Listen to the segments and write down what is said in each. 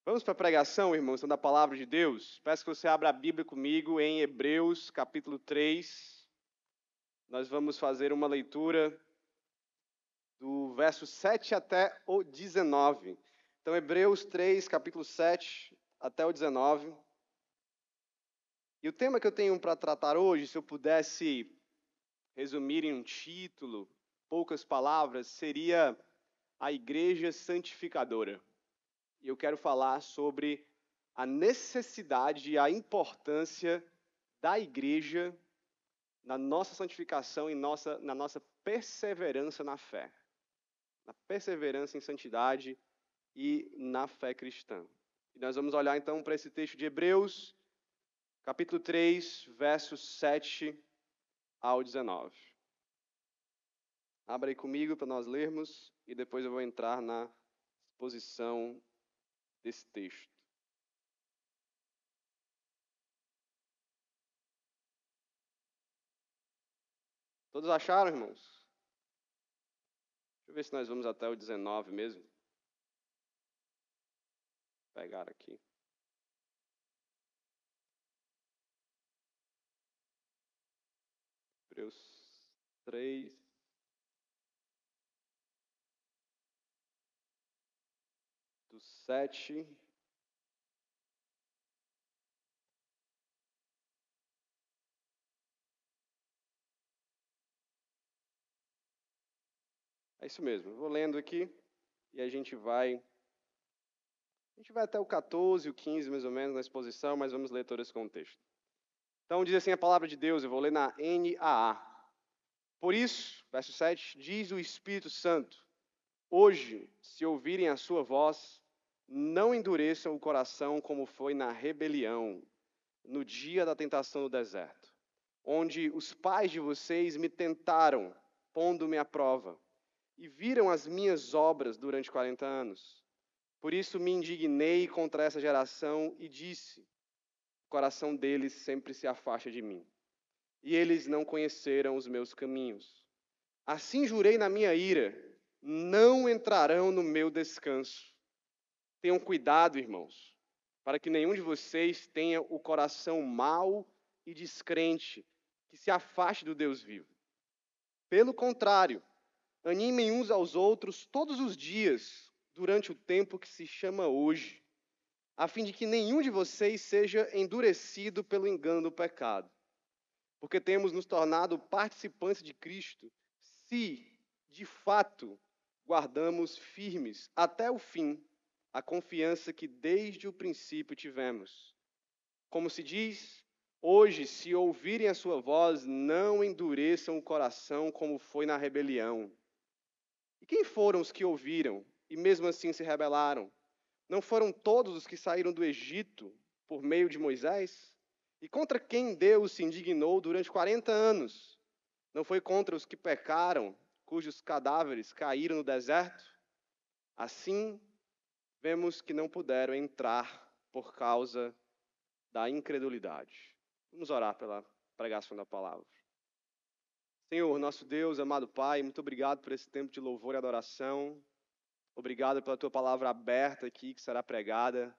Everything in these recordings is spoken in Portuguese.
Vamos para a pregação, irmãos, da palavra de Deus. Peço que você abra a Bíblia comigo em Hebreus, capítulo 3. Nós vamos fazer uma leitura do verso 7 até o 19. Então, Hebreus 3, capítulo 7 até o 19. E o tema que eu tenho para tratar hoje, se eu pudesse resumir em um título, poucas palavras, seria a Igreja Santificadora. E eu quero falar sobre a necessidade e a importância da igreja na nossa santificação e na nossa perseverança na fé. Na perseverança em santidade e na fé cristã. E nós vamos olhar então para esse texto de Hebreus, capítulo 3, versos 7 ao 19. Abra aí comigo para nós lermos e depois eu vou entrar na exposição desse texto. Todos acharam, irmãos? Deixa eu ver se nós vamos até o 19 mesmo. Vou pegar aqui. Hebreus 3. Do 7. É isso mesmo. Eu vou lendo aqui e a gente vai até o 14, o 15 mais ou menos na exposição, mas vamos ler todo esse contexto. Então diz assim a palavra de Deus, eu vou ler na NAA. Por isso, verso 7, diz o Espírito Santo: hoje, se ouvirem a sua voz, não endureçam o coração como foi na rebelião, no dia da tentação no deserto, onde os pais de vocês me tentaram, pondo-me à prova, e viram as minhas obras durante 40 anos. Por isso me indignei contra essa geração e disse: o coração deles sempre se afasta de mim, e eles não conheceram os meus caminhos. Assim jurei na minha ira: não entrarão no meu descanso. Tenham cuidado, irmãos, para que nenhum de vocês tenha o coração mau e descrente, que se afaste do Deus vivo. Pelo contrário, animem uns aos outros todos os dias, durante o tempo que se chama hoje, a fim de que nenhum de vocês seja endurecido pelo engano do pecado. Porque temos nos tornado participantes de Cristo, se, de fato, guardamos firmes até o fim a confiança que desde o princípio tivemos. Como se diz, hoje, se ouvirem a sua voz, não endureçam o coração como foi na rebelião. E quem foram os que ouviram e mesmo assim se rebelaram? Não foram todos os que saíram do Egito por meio de Moisés? E contra quem Deus se indignou durante 40 anos? Não foi contra os que pecaram, cujos cadáveres caíram no deserto? Assim, vemos que não puderam entrar por causa da incredulidade. Vamos orar pela pregação da palavra. Senhor, nosso Deus, amado Pai, muito obrigado por esse tempo de louvor e adoração. Obrigado pela tua palavra aberta aqui, que será pregada.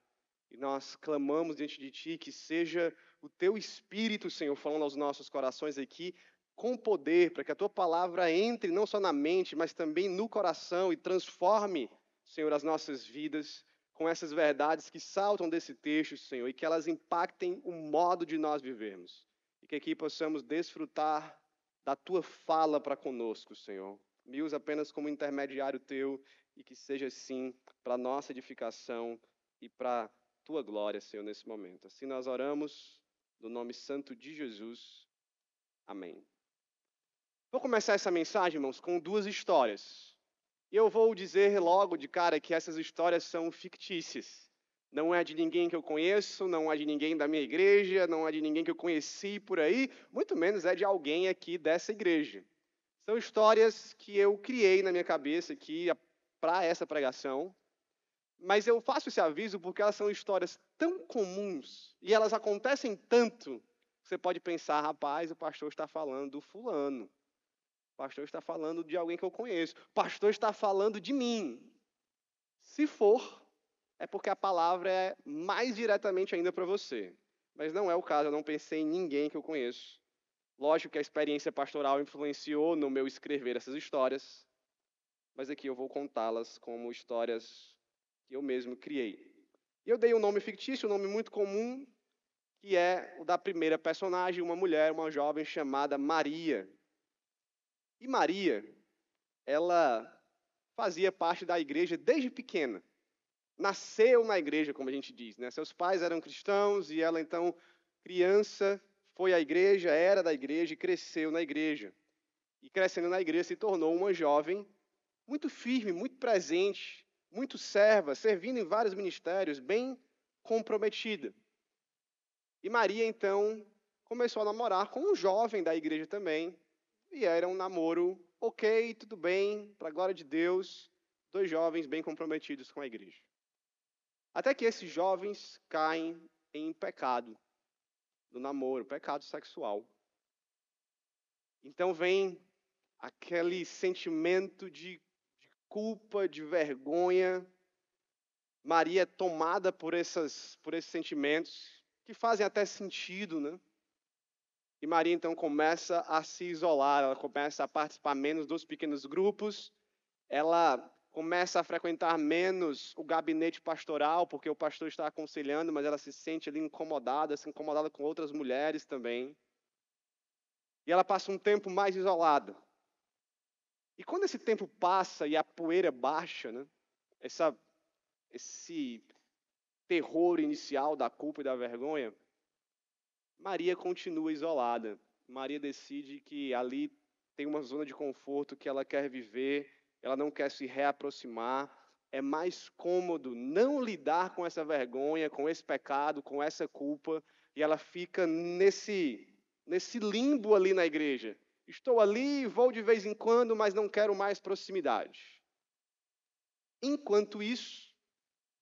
E nós clamamos diante de ti que seja o teu Espírito, Senhor, falando aos nossos corações aqui, com poder, para que a tua palavra entre não só na mente, mas também no coração e transforme, Senhor, as nossas vidas com essas verdades que saltam desse texto, Senhor, e que elas impactem o modo de nós vivermos. E que aqui possamos desfrutar da tua fala para conosco, Senhor. Me usa apenas como intermediário teu e que seja assim para a nossa edificação e para a tua glória, Senhor, nesse momento. Assim nós oramos no nome santo de Jesus. Amém. Vou começar essa mensagem, irmãos, com duas histórias. E eu vou dizer logo de cara que essas histórias são fictícias. Não é de ninguém que eu conheço, não é de ninguém da minha igreja, não é de ninguém que eu conheci por aí, muito menos é de alguém aqui dessa igreja. São histórias que eu criei na minha cabeça aqui para essa pregação, mas eu faço esse aviso porque elas são histórias tão comuns e elas acontecem tanto, que você pode pensar, rapaz, o pastor está falando do fulano. O pastor está falando de alguém que eu conheço. O pastor está falando de mim. Se for, é porque a palavra é mais diretamente ainda para você. Mas não é o caso, eu não pensei em ninguém que eu conheço. Lógico que a experiência pastoral influenciou no meu escrever essas histórias, mas aqui eu vou contá-las como histórias que eu mesmo criei. E eu dei um nome fictício, um nome muito comum, que é o da primeira personagem, uma mulher, uma jovem chamada Maria. E Maria, ela fazia parte da igreja desde pequena. Nasceu na igreja, como a gente diz, né? Seus pais eram cristãos e ela, então, criança, foi à igreja, era da igreja e cresceu na igreja. E crescendo na igreja se tornou uma jovem muito firme, muito presente, muito serva, servindo em vários ministérios, bem comprometida. E Maria, então, começou a namorar com um jovem da igreja também, e era um namoro ok, tudo bem, para a glória de Deus, dois jovens bem comprometidos com a igreja. Até que esses jovens caem em pecado no namoro, pecado sexual. Então vem aquele sentimento de culpa, de vergonha. Maria é tomada por esses sentimentos, que fazem até sentido, né? E Maria, então, começa a se isolar, ela começa a participar menos dos pequenos grupos, ela começa a frequentar menos o gabinete pastoral, porque o pastor está aconselhando, mas ela se sente ali incomodada, se incomodada com outras mulheres também. E ela passa um tempo mais isolada. E quando esse tempo passa e a poeira baixa, né, esse terror inicial da culpa e da vergonha, Maria continua isolada. Maria decide que ali tem uma zona de conforto que ela quer viver, ela não quer se reaproximar. É mais cômodo não lidar com essa vergonha, com esse pecado, com essa culpa, e ela fica nesse limbo ali na igreja. Estou ali, vou de vez em quando, mas não quero mais proximidade. Enquanto isso,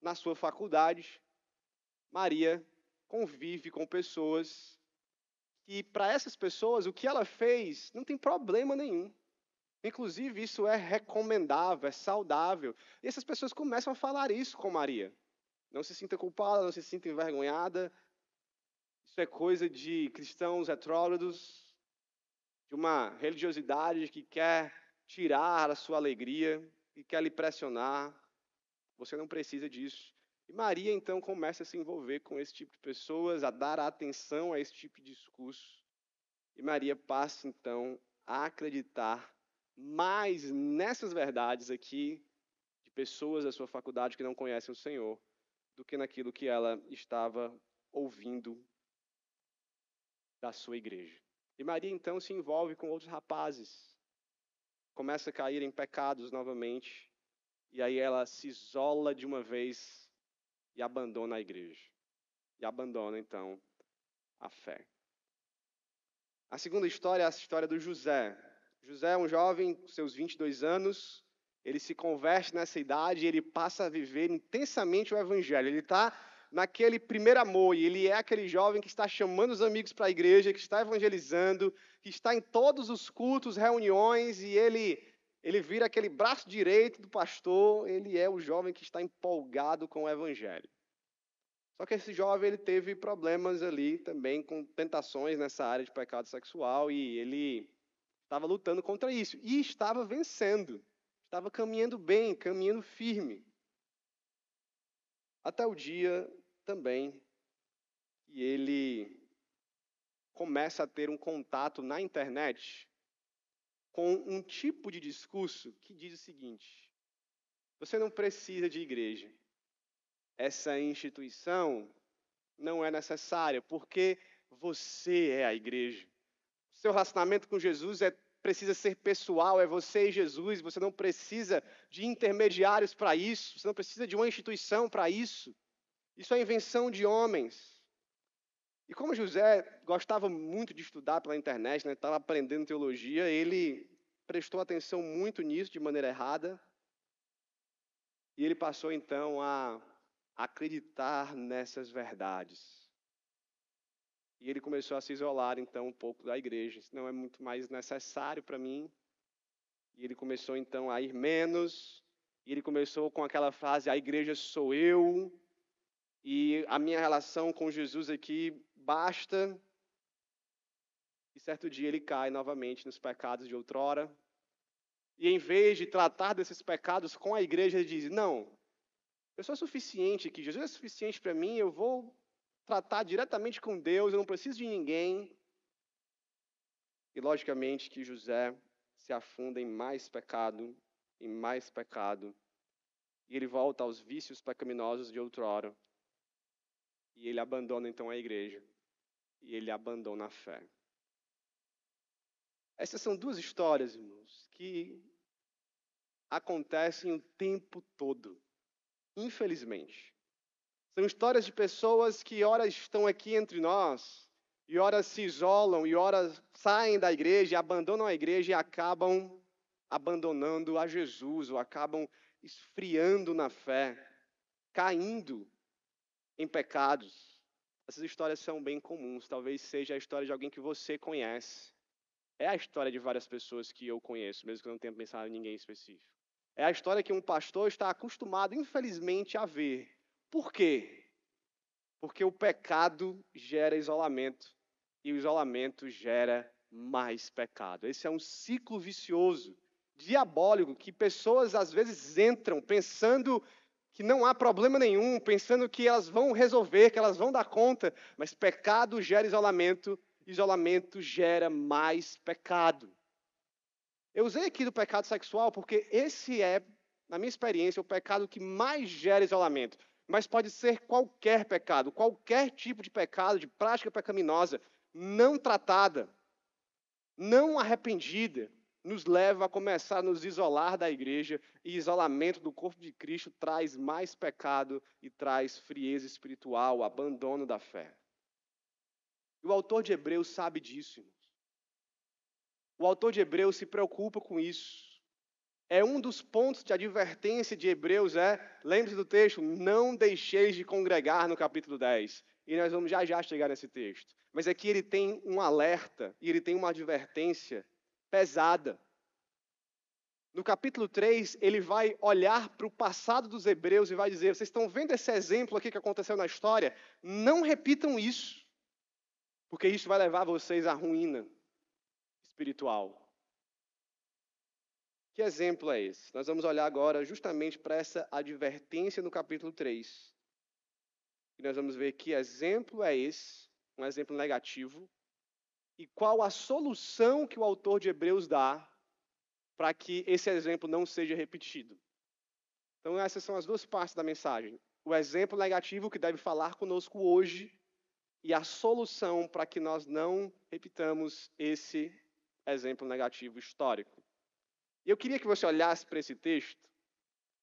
na sua faculdade, Maria convive com pessoas que, para essas pessoas, o que ela fez não tem problema nenhum. Inclusive, isso é recomendável, é saudável. E essas pessoas começam a falar isso com Maria. Não se sinta culpada, não se sinta envergonhada. Isso é coisa de cristãos retrógrados, de uma religiosidade que quer tirar a sua alegria e quer lhe pressionar. Você não precisa disso. E Maria, então, começa a se envolver com esse tipo de pessoas, a dar atenção a esse tipo de discurso. E Maria passa, então, a acreditar mais nessas verdades aqui, de pessoas da sua faculdade que não conhecem o Senhor, do que naquilo que ela estava ouvindo da sua igreja. E Maria, então, se envolve com outros rapazes, começa a cair em pecados novamente, e aí ela se isola de uma vez e abandona a igreja. E abandona, então, a fé. A segunda história é a história do José. José é um jovem com seus 22 anos, ele se converte nessa idade e ele passa a viver intensamente o evangelho. Ele está naquele primeiro amor e ele é aquele jovem que está chamando os amigos para a igreja, que está evangelizando, que está em todos os cultos, reuniões, e ele vira aquele braço direito do pastor, ele é o jovem que está empolgado com o evangelho. Só que esse jovem ele teve problemas ali também com tentações nessa área de pecado sexual e ele estava lutando contra isso e estava vencendo, estava caminhando bem, caminhando firme. Até o dia também que ele começa a ter um contato na internet com um tipo de discurso que diz o seguinte: você não precisa de igreja. Essa instituição não é necessária, porque você é a igreja. O seu relacionamento com Jesus precisa ser pessoal, é você e Jesus, você não precisa de intermediários para isso, você não precisa de uma instituição para isso. Isso é invenção de homens. E como José gostava muito de estudar pela internet, né, estava aprendendo teologia, ele prestou atenção muito nisso de maneira errada, e ele passou então a acreditar nessas verdades. E ele começou a se isolar, então, um pouco da igreja. Isso não é muito mais necessário para mim. E ele começou, então, a ir menos. E ele começou com aquela frase, a igreja sou eu, e a minha relação com Jesus aqui basta. E certo dia ele cai novamente nos pecados de outrora. E em vez de tratar desses pecados com a igreja, ele diz, não, eu sou suficiente aqui, Jesus é suficiente para mim, eu vou tratar diretamente com Deus, eu não preciso de ninguém. E logicamente que José se afunda em mais pecado, e ele volta aos vícios pecaminosos de outrora. E ele abandona então a igreja, e ele abandona a fé. Essas são duas histórias, irmãos, que acontecem o tempo todo, infelizmente. São histórias de pessoas que ora estão aqui entre nós, e ora se isolam, e ora saem da igreja, e abandonam a igreja e acabam abandonando a Jesus, ou acabam esfriando na fé, caindo em pecados. Essas histórias são bem comuns, talvez seja a história de alguém que você conhece. É a história de várias pessoas que eu conheço, mesmo que eu não tenha pensado em ninguém específico. É a história que um pastor está acostumado, infelizmente, a ver. Por quê? Porque o pecado gera isolamento e o isolamento gera mais pecado. Esse é um ciclo vicioso, diabólico, que pessoas às vezes entram pensando que não há problema nenhum, pensando que elas vão resolver, que elas vão dar conta, mas pecado gera isolamento gera mais pecado. Eu usei aqui do pecado sexual porque esse é, na minha experiência, o pecado que mais gera isolamento. Mas pode ser qualquer pecado, qualquer tipo de pecado, de prática pecaminosa, não tratada, não arrependida, nos leva a começar a nos isolar da igreja, e isolamento do corpo de Cristo traz mais pecado e traz frieza espiritual, abandono da fé. E o autor de Hebreus sabe disso, irmãos. O autor de Hebreus se preocupa com isso. É um dos pontos de advertência de Hebreus, lembre-se do texto, não deixeis de congregar no capítulo 10. E nós vamos já chegar nesse texto. Mas aqui ele tem um alerta e ele tem uma advertência pesada. No capítulo 3, ele vai olhar para o passado dos hebreus e vai dizer, vocês estão vendo esse exemplo aqui que aconteceu na história? Não repitam isso, porque isso vai levar vocês à ruína espiritual. Que exemplo é esse? Nós vamos olhar agora justamente para essa advertência no capítulo 3. E nós vamos ver que exemplo é esse, um exemplo negativo, e qual a solução que o autor de Hebreus dá para que esse exemplo não seja repetido. Então essas são as duas partes da mensagem. O exemplo negativo que deve falar conosco hoje e a solução para que nós não repitamos esse exemplo negativo histórico. E eu queria que você olhasse para esse texto,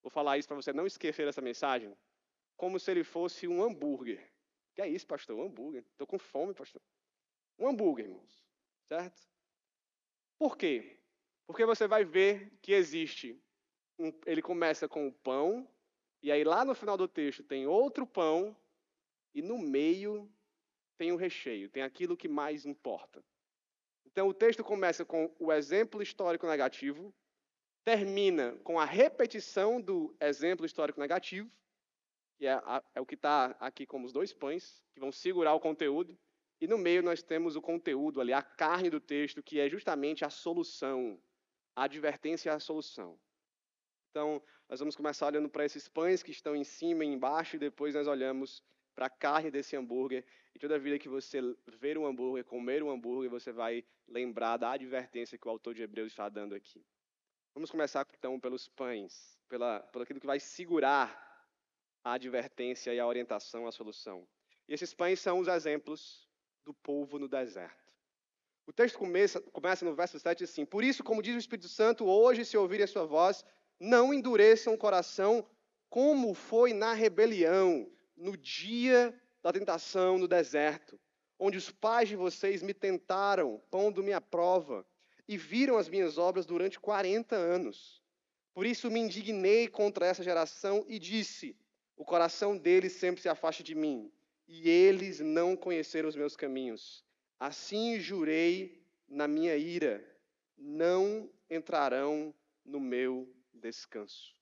vou falar isso para você não esquecer essa mensagem, como se ele fosse um hambúrguer. Que é isso, pastor? Um hambúrguer. Estou com fome, pastor. Um hambúrguer, irmãos. Certo? Por quê? Porque você vai ver que existe, ele começa com o pão, e aí lá no final do texto tem outro pão, e no meio tem o recheio, tem aquilo que mais importa. Então o texto começa com o exemplo histórico negativo, termina com a repetição do exemplo histórico negativo, que é o que está aqui como os dois pães, que vão segurar o conteúdo, e no meio nós temos o conteúdo ali, a carne do texto, que é justamente a solução, a advertência e a solução. Então, nós vamos começar olhando para esses pães que estão em cima e embaixo, e depois nós olhamos para a carne desse hambúrguer. E toda vida que você ver um hambúrguer, comer um hambúrguer, você vai lembrar da advertência que o autor de Hebreus está dando aqui. Vamos começar, então, pelos pães, pelo aquilo que vai segurar a advertência e a orientação, a solução. E esses pães são os exemplos do povo no deserto. O texto começa no verso 7 assim, por isso, como diz o Espírito Santo, hoje, se ouvirem a sua voz, não endureçam o coração como foi na rebelião, no dia da tentação no deserto, onde os pais de vocês me tentaram, pondo-me à prova, e viram as minhas obras durante 40 anos. Por isso me indignei contra essa geração e disse, o coração deles sempre se afasta de mim, e eles não conheceram os meus caminhos. Assim jurei na minha ira, não entrarão no meu descanso.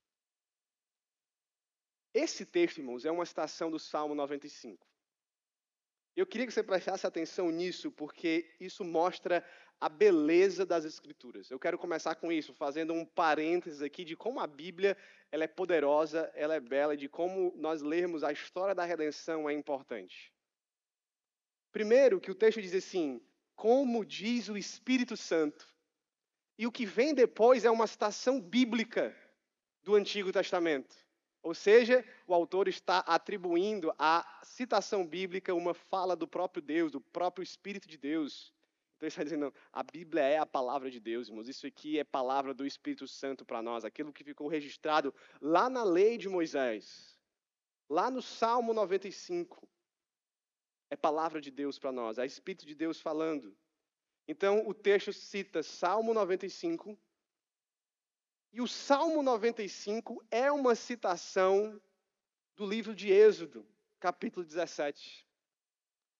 Esse texto, irmãos, é uma citação do Salmo 95. Eu queria que você prestasse atenção nisso, porque isso mostra a beleza das Escrituras. Eu quero começar com isso, fazendo um parênteses aqui de como a Bíblia ela é poderosa, ela é bela, e de como nós lermos a história da redenção é importante. Primeiro, que o texto diz assim, como diz o Espírito Santo. E o que vem depois é uma citação bíblica do Antigo Testamento. Ou seja, o autor está atribuindo à citação bíblica uma fala do próprio Deus, do próprio Espírito de Deus. Então ele está dizendo, a Bíblia é a palavra de Deus, irmãos. Isso aqui é palavra do Espírito Santo para nós. Aquilo que ficou registrado lá na lei de Moisés, lá no Salmo 95. É palavra de Deus para nós, é Espírito de Deus falando. Então o texto cita Salmo 95, e o Salmo 95 é uma citação do livro de Êxodo, capítulo 17.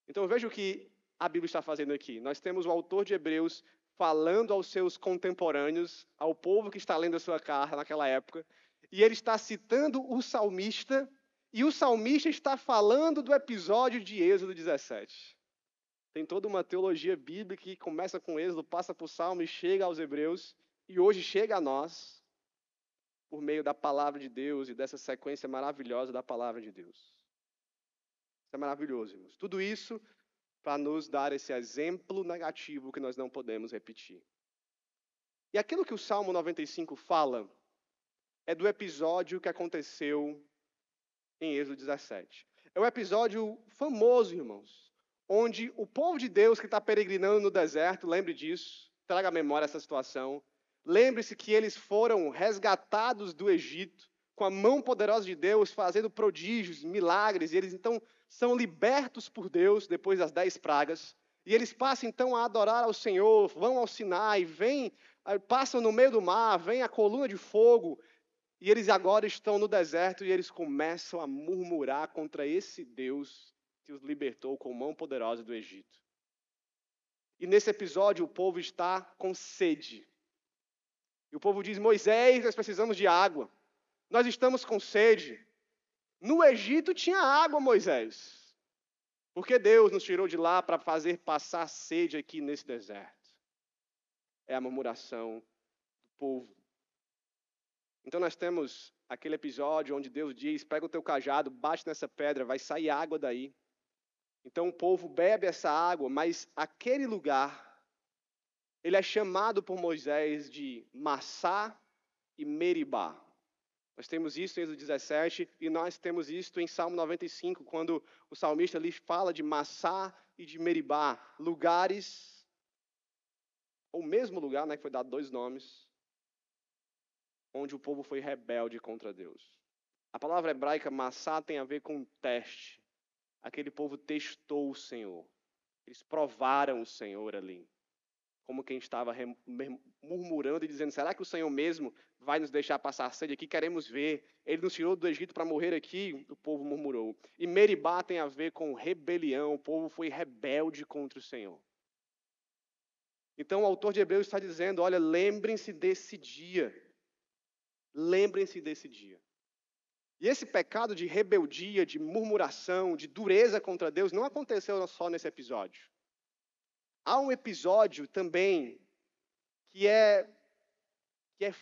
Então veja o que a Bíblia está fazendo aqui. Nós temos o autor de Hebreus falando aos seus contemporâneos, ao povo que está lendo a sua carta naquela época, e ele está citando o salmista, e o salmista está falando do episódio de Êxodo 17. Tem toda uma teologia bíblica que começa com Êxodo, passa por Salmo e chega aos Hebreus, e hoje chega a nós, por meio da palavra de Deus e dessa sequência maravilhosa da palavra de Deus. Isso é maravilhoso, irmãos. Tudo isso para nos dar esse exemplo negativo que nós não podemos repetir. E aquilo que o Salmo 95 fala é do episódio que aconteceu em Êxodo 17. É um episódio famoso, irmãos, onde o povo de Deus que está peregrinando no deserto, lembre disso, traga à memória essa situação. Lembre-se que eles foram resgatados do Egito com a mão poderosa de Deus, fazendo prodígios, milagres, e eles então são libertos por Deus depois das 10 pragas, e eles passam então a adorar ao Senhor, vão ao Sinai, passam no meio do mar, vem a coluna de fogo, e eles agora estão no deserto e eles começam a murmurar contra esse Deus que os libertou com mão poderosa do Egito. E nesse episódio o povo está com sede. E o povo diz, Moisés, nós precisamos de água. Nós estamos com sede. No Egito tinha água, Moisés. Porque Deus nos tirou de lá para fazer passar sede aqui nesse deserto. É a murmuração do povo. Então nós temos aquele episódio onde Deus diz, pega o teu cajado, bate nessa pedra, vai sair água daí. Então o povo bebe essa água, mas aquele lugar, ele é chamado por Moisés de Massá e Meribá. Nós temos isso em Êxodo 17 e nós temos isso em Salmo 95, quando o salmista ali fala de Massá e de Meribá, lugares, ou o mesmo lugar, né, que foi dado 2 nomes, onde o povo foi rebelde contra Deus. A palavra hebraica Massá tem a ver com teste. Aquele povo testou o Senhor. Eles provaram o Senhor ali. Como quem estava murmurando e dizendo, será que o Senhor mesmo vai nos deixar passar sede aqui? Queremos ver. Ele nos tirou do Egito para morrer aqui. O povo murmurou. E Meribá tem a ver com rebelião. O povo foi rebelde contra o Senhor. Então o autor de Hebreus está dizendo, olha, lembrem-se desse dia. Lembrem-se desse dia. E esse pecado de rebeldia, de murmuração, de dureza contra Deus, não aconteceu só nesse episódio. Há um episódio também que é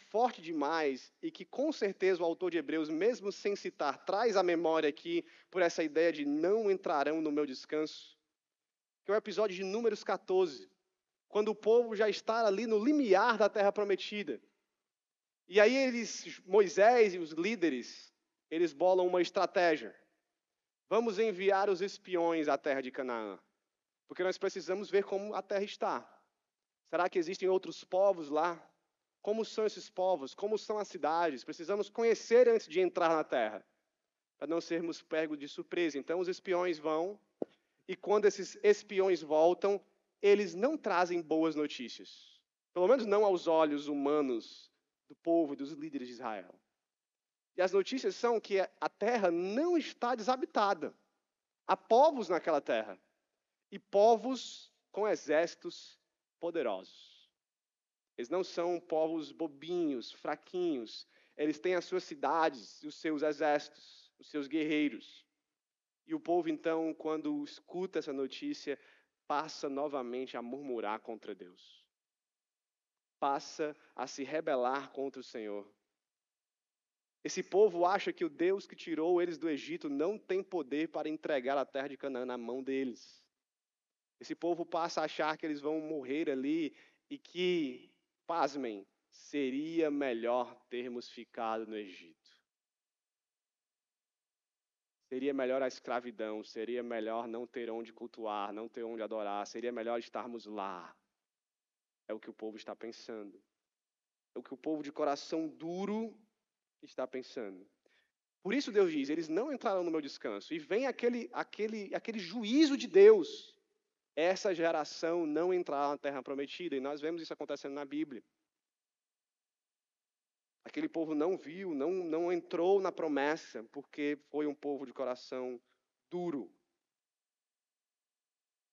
forte demais e que com certeza o autor de Hebreus, mesmo sem citar, traz à memória aqui por essa ideia de não entrarão no meu descanso, que é o episódio de Números 14, quando o povo já está ali no limiar da terra prometida. E aí Moisés e os líderes, eles bolam uma estratégia. Vamos enviar os espiões à terra de Canaã. Porque nós precisamos ver como a terra está. Será que existem outros povos lá? Como são esses povos? Como são as cidades? Precisamos conhecer antes de entrar na terra, para não sermos pegos de surpresa. Então os espiões vão, e quando esses espiões voltam, eles não trazem boas notícias. Pelo menos não aos olhos humanos do povo e dos líderes de Israel. E as notícias são que a terra não está desabitada. Há povos naquela terra. E povos com exércitos poderosos. Eles não são povos bobinhos, fraquinhos. Eles têm as suas cidades e os seus exércitos. os seus guerreiros. E o povo, então, quando escuta essa notícia, passa novamente a murmurar contra Deus. Passa a se rebelar contra o Senhor. Esse povo acha que o Deus que tirou eles do Egito não tem poder para entregar a terra de Canaã na mão deles. Esse povo passa a achar que eles vão morrer ali e que, pasmem, seria melhor termos ficado no Egito. Seria melhor a escravidão, seria melhor não ter onde cultuar, não ter onde adorar, seria melhor estarmos lá. É o que o povo está pensando. É o que o povo de coração duro está pensando. Por isso Deus diz, eles não entrarão no meu descanso. E vem aquele juízo de Deus. Essa geração não entrará na terra prometida. E nós vemos isso acontecendo na Bíblia. Aquele povo não viu, não entrou na promessa, porque foi um povo de coração duro.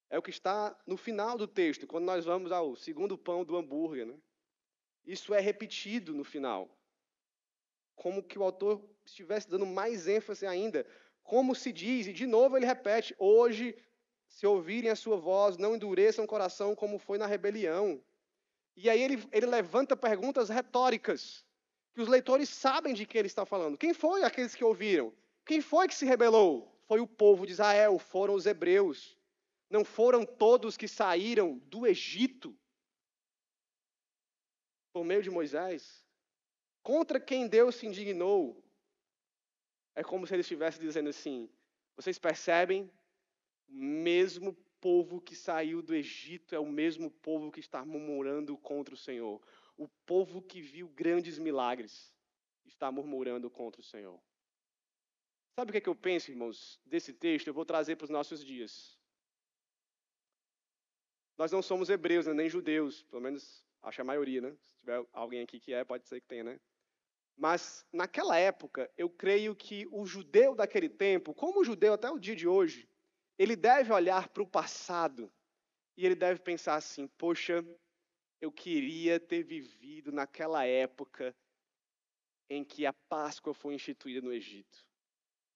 É o que está no final do texto, quando nós vamos ao segundo pão do hambúrguer, né? Isso é repetido no final. Como que o autor estivesse dando mais ênfase ainda. Como se diz, e de novo ele repete, hoje, se ouvirem a sua voz, não endureçam o coração como foi na rebelião. E aí ele levanta perguntas retóricas, que os leitores sabem de quem ele está falando. Quem foi aqueles que ouviram? Quem foi que se rebelou? Foi o povo de Israel, foram os hebreus. Não foram todos que saíram do Egito por meio de Moisés? Contra quem Deus se indignou? É como se ele estivesse dizendo assim, vocês percebem? O mesmo povo que saiu do Egito é o mesmo povo que está murmurando contra o Senhor. O povo que viu grandes milagres está murmurando contra o Senhor. Sabe o que eu penso, irmãos, desse texto? Eu vou trazer para os nossos dias. Nós não somos hebreus, né, nem judeus, pelo menos acho a maioria, né? Se tiver alguém aqui que pode ser que tenha, né? Mas naquela época, eu creio que o judeu daquele tempo, como o judeu até o dia de hoje, ele deve olhar para o passado e ele deve pensar assim, poxa, eu queria ter vivido naquela época em que a Páscoa foi instituída no Egito.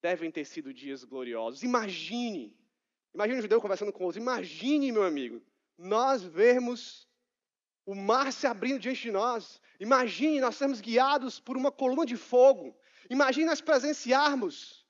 Devem ter sido dias gloriosos. Imagine o judeu conversando com outros, imagine, meu amigo, nós vermos o mar se abrindo diante de nós. Imagine nós sermos guiados por uma coluna de fogo. Imagine nós presenciarmos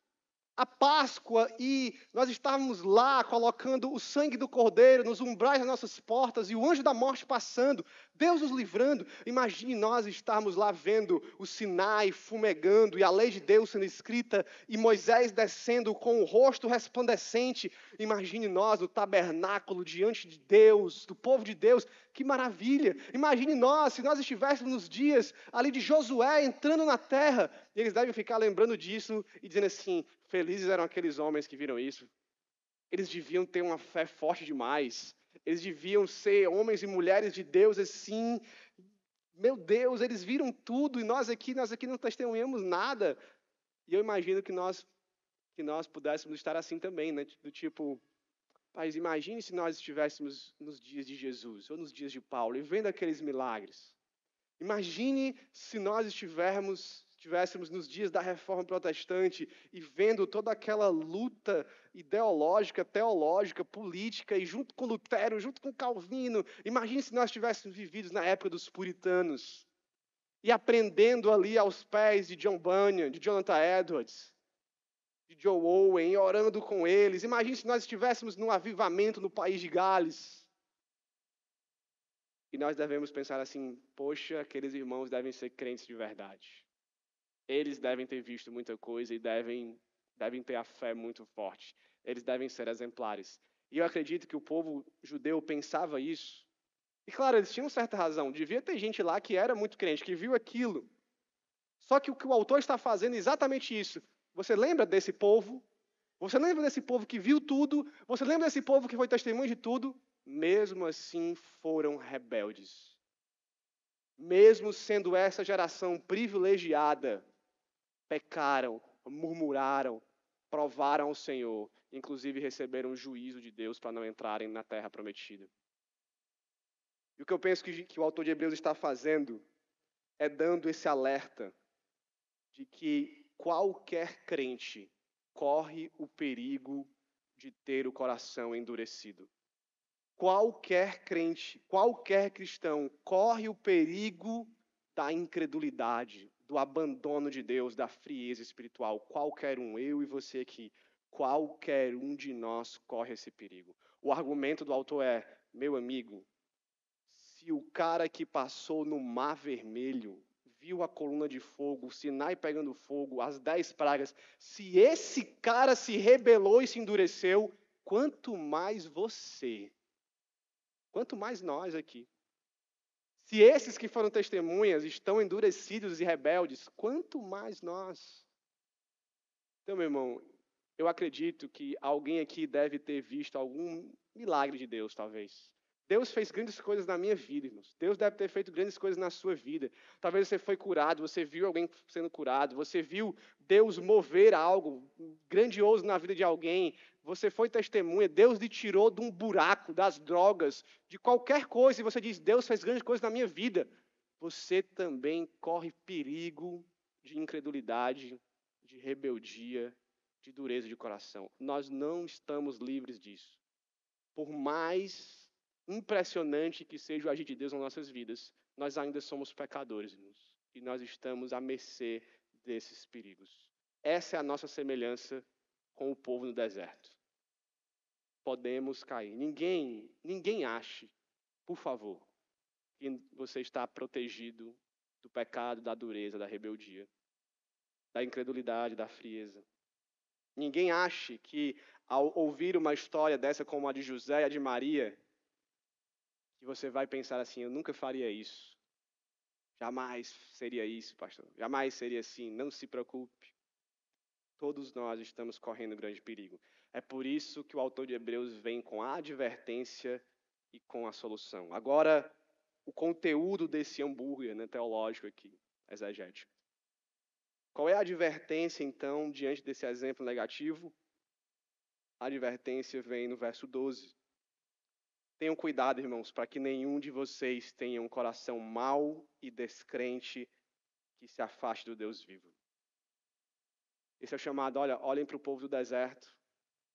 a Páscoa e nós estávamos lá colocando o sangue do Cordeiro nos umbrais das nossas portas e o anjo da morte passando, Deus nos livrando. Imagine nós estarmos lá vendo o Sinai fumegando e a lei de Deus sendo escrita e Moisés descendo com o rosto resplandecente. Imagine nós no tabernáculo diante de Deus, do povo de Deus. Que maravilha! Imagine nós, se nós estivéssemos nos dias ali de Josué entrando na terra, e eles devem ficar lembrando disso e dizendo assim, felizes eram aqueles homens que viram isso. Eles deviam ter uma fé forte demais. Eles deviam ser homens e mulheres de Deus assim. Meu Deus, eles viram tudo e nós aqui não testemunhamos nada. E eu imagino que nós pudéssemos estar assim também, né? Do tipo, mas imagine se nós estivéssemos nos dias de Jesus ou nos dias de Paulo e vendo aqueles milagres. Imagine se nós estivéssemos nos dias da Reforma Protestante e vendo toda aquela luta ideológica, teológica, política, e junto com Lutero, junto com Calvino, imagine se nós tivéssemos vivido na época dos puritanos e aprendendo ali aos pés de John Bunyan, de Jonathan Edwards, de Joe Owen, e orando com eles. Imagine se nós estivéssemos num avivamento no país de Gales. E nós devemos pensar assim, poxa, aqueles irmãos devem ser crentes de verdade. Eles devem ter visto muita coisa e devem ter a fé muito forte. Eles devem ser exemplares. E eu acredito que o povo judeu pensava isso. E claro, eles tinham certa razão. Devia ter gente lá que era muito crente, que viu aquilo. Só que o que o autor está fazendo é exatamente isso. Você lembra desse povo? Você lembra desse povo que viu tudo? Você lembra desse povo que foi testemunho de tudo? Mesmo assim foram rebeldes. Mesmo sendo essa geração privilegiada, pecaram, murmuraram, provaram ao Senhor, inclusive receberam o juízo de Deus para não entrarem na terra prometida. E o que eu penso que o autor de Hebreus está fazendo é dando esse alerta de que qualquer crente corre o perigo de ter o coração endurecido. Qualquer crente, qualquer cristão corre o perigo da incredulidade, do abandono de Deus, da frieza espiritual. Qualquer um, eu e você aqui, qualquer um de nós corre esse perigo. O argumento do autor é, meu amigo, se o cara que passou no Mar Vermelho, viu a coluna de fogo, o Sinai pegando fogo, as 10 pragas, se esse cara se rebelou e se endureceu, quanto mais você, quanto mais nós aqui. Se esses que foram testemunhas estão endurecidos e rebeldes, quanto mais nós. Então, meu irmão, eu acredito que alguém aqui deve ter visto algum milagre de Deus, talvez. Deus fez grandes coisas na minha vida, irmãos. Deus deve ter feito grandes coisas na sua vida. Talvez você foi curado, você viu alguém sendo curado, você viu Deus mover algo grandioso na vida de alguém. Você foi testemunha, Deus lhe tirou de um buraco, das drogas, de qualquer coisa, e você diz, Deus fez grandes coisas na minha vida. Você também corre perigo de incredulidade, de rebeldia, de dureza de coração. Nós não estamos livres disso. Por mais impressionante que seja o agir de Deus nas nossas vidas, nós ainda somos pecadores, irmãos, e nós estamos à mercê desses perigos. Essa é a nossa semelhança com o povo no deserto. Podemos cair. Ninguém ache, por favor, que você está protegido do pecado, da dureza, da rebeldia, da incredulidade, da frieza. Ninguém ache que, ao ouvir uma história dessa como a de José e a de Maria, que você vai pensar assim, eu nunca faria isso. Jamais seria isso, pastor. Jamais seria assim. Não se preocupe. Todos nós estamos correndo grande perigo. É por isso que o autor de Hebreus vem com a advertência e com a solução. Agora, o conteúdo desse hambúrguer, né, teológico aqui, exegético. Qual é a advertência, então, diante desse exemplo negativo? A advertência vem no verso 12. Tenham cuidado, irmãos, para que nenhum de vocês tenha um coração mau e descrente que se afaste do Deus vivo. Esse é o chamado, olhem para o povo do deserto,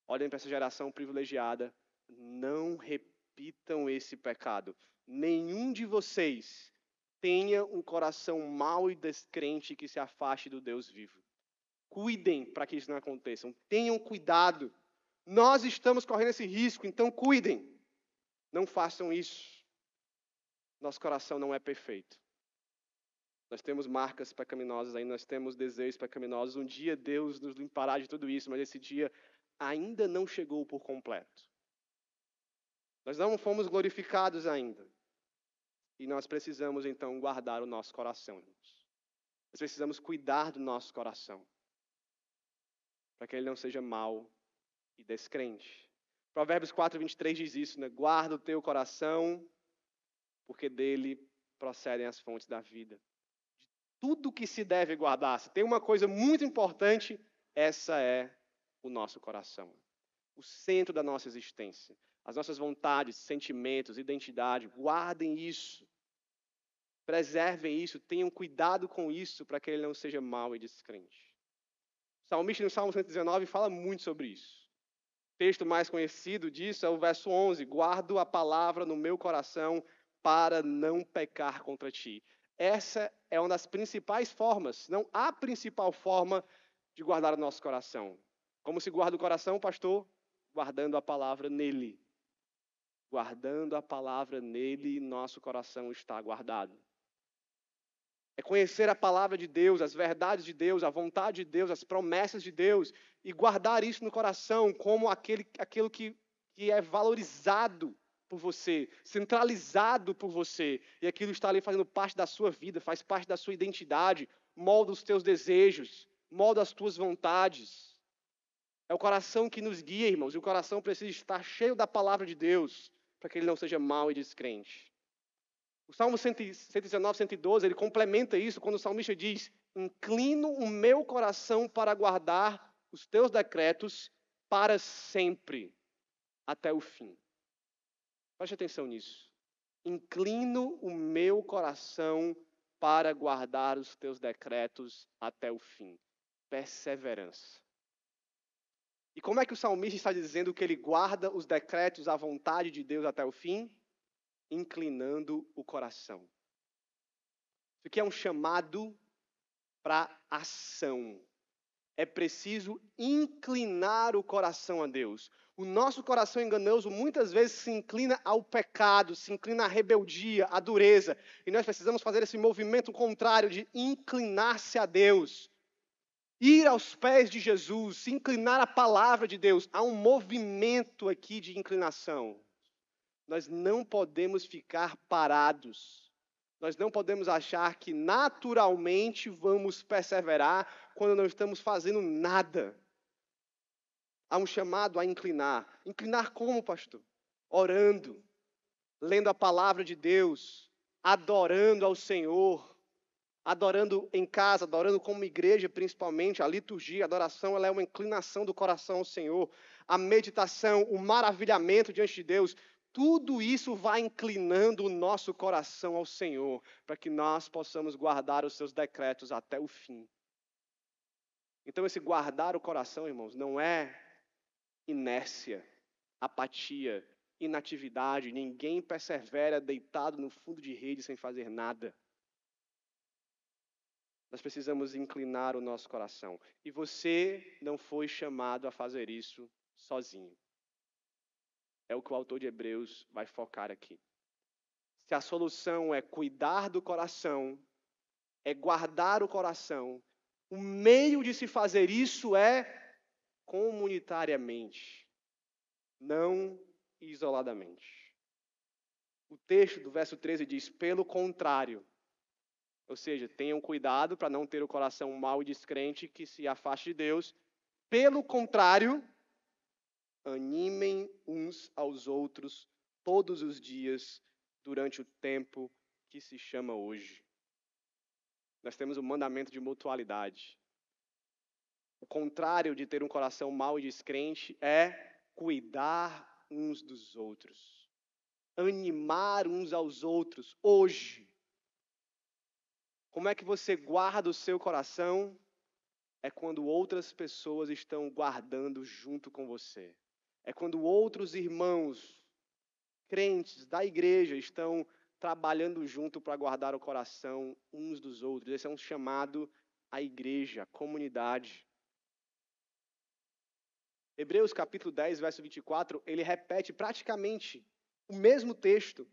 olhem para essa geração privilegiada, não repitam esse pecado. Nenhum de vocês tenha um coração mau e descrente que se afaste do Deus vivo. Cuidem para que isso não aconteça. Tenham cuidado. Nós estamos correndo esse risco, então cuidem. Não façam isso. Nosso coração não é perfeito. Nós temos marcas pecaminosas ainda, nós temos desejos pecaminosos. Um dia Deus nos limpará de tudo isso, mas esse dia ainda não chegou por completo. Nós não fomos glorificados ainda. E nós precisamos, então, guardar o nosso coração, irmãos. Nós precisamos cuidar do nosso coração, para que ele não seja mau e descrente. Provérbios 4:23 diz isso, né? Guarda o teu coração, porque dele procedem as fontes da vida. De tudo que se deve guardar, se tem uma coisa muito importante, essa é o nosso coração. O centro da nossa existência. As nossas vontades, sentimentos, identidade, guardem isso. Preservem isso, tenham cuidado com isso, para que ele não seja mau e descrente. O salmista no Salmo 119 fala muito sobre isso. O texto mais conhecido disso é o verso 11. Guardo a palavra no meu coração para não pecar contra ti. Essa é uma das principais formas, não a principal forma de guardar o nosso coração. Como se guarda o coração, pastor? Guardando a palavra nele. Guardando a palavra nele, nosso coração está guardado. É conhecer a palavra de Deus, as verdades de Deus, a vontade de Deus, as promessas de Deus, e guardar isso no coração como aquilo que é valorizado por você, centralizado por você, e aquilo está ali fazendo parte da sua vida, faz parte da sua identidade, molda os teus desejos, molda as tuas vontades. É o coração que nos guia, irmãos, e o coração precisa estar cheio da palavra de Deus, para que ele não seja mau e descrente. O Salmo 119, 112, ele complementa isso quando o salmista diz: inclino o meu coração para guardar os teus decretos para sempre, até o fim. Preste atenção nisso. Inclino o meu coração para guardar os teus decretos até o fim. perseverança. E como é que o salmista está dizendo que ele guarda os decretos, a vontade de Deus até o fim? Inclinando o coração. Isso aqui é um chamado para ação. É preciso inclinar o coração a Deus. O nosso coração enganoso muitas vezes se inclina ao pecado, se inclina à rebeldia, à dureza. E nós precisamos fazer esse movimento contrário de inclinar-se a Deus. Ir aos pés de Jesus, se inclinar à palavra de Deus. Há um movimento aqui de inclinação. Nós não podemos ficar parados. Nós não podemos achar que naturalmente vamos perseverar quando não estamos fazendo nada. Há um chamado a inclinar. Inclinar como, pastor? Orando, lendo a palavra de Deus, adorando ao Senhor, adorando em casa, adorando como igreja principalmente. A liturgia, a adoração, ela é uma inclinação do coração ao Senhor. A meditação, o maravilhamento diante de Deus, tudo isso vai inclinando o nosso coração ao Senhor, para que nós possamos guardar os seus decretos até o fim. Então, esse guardar o coração, irmãos, não é inércia, apatia, inatividade. Ninguém persevera deitado no fundo de rede sem fazer nada. Nós precisamos inclinar o nosso coração. E você não foi chamado a fazer isso sozinho. É o que o autor de Hebreus vai focar aqui. Se a solução é cuidar do coração, é guardar o coração, o meio de se fazer isso é comunitariamente, não isoladamente. O texto do verso 13 diz, pelo contrário, ou seja, tenham cuidado para não ter o coração mau e descrente que se afaste de Deus. Pelo contrário, animem uns aos outros todos os dias durante o tempo que se chama hoje. Nós temos o mandamento de mutualidade. O contrário de ter um coração mau e descrente é cuidar uns dos outros. Animar uns aos outros hoje. Como é que você guarda o seu coração? É quando outras pessoas estão guardando junto com você. É quando outros irmãos, crentes da igreja, estão trabalhando junto para guardar o coração uns dos outros. Esse é um chamado à igreja, à comunidade. Hebreus capítulo 10, verso 24, ele repete praticamente o mesmo texto.